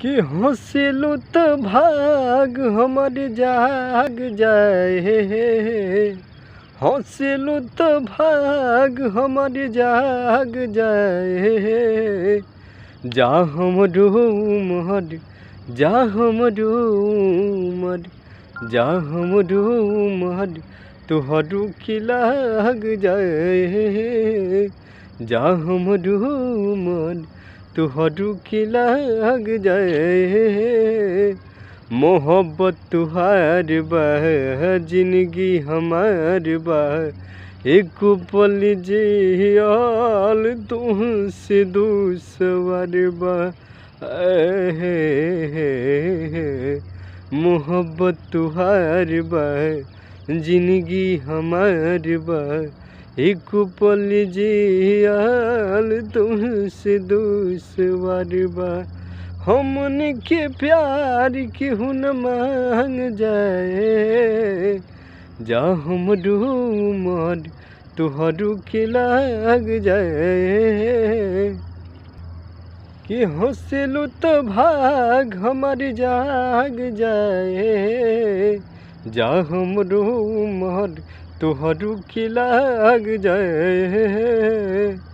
कि हंसिलू तो भाग हमर जाग जाए, हंसिलू तो भाग हमर जाग जाए। जा हमरो उमर, जा हमरो उमर, जा हमरो उमर तोहरो की लाग जाए। जा हमरो उमर तोहरो की लाग जाए। मोहब्बत तुहार बा, जिंदगी हमार बा, एक पल जियाल तुमसे दूसर बा। मोहब्बत तुहार बा, जिंदगी हमार बा, एक पल जियाल तुमसे दूसर बा। हमन के प्यार केहू न मांग जाए। जा हमरो उमर तोहरो के लाग जाए। कि हंसिलू तो भाग हमर जाग जाए। जा हमरो उमर तोहरो की लाग जाए।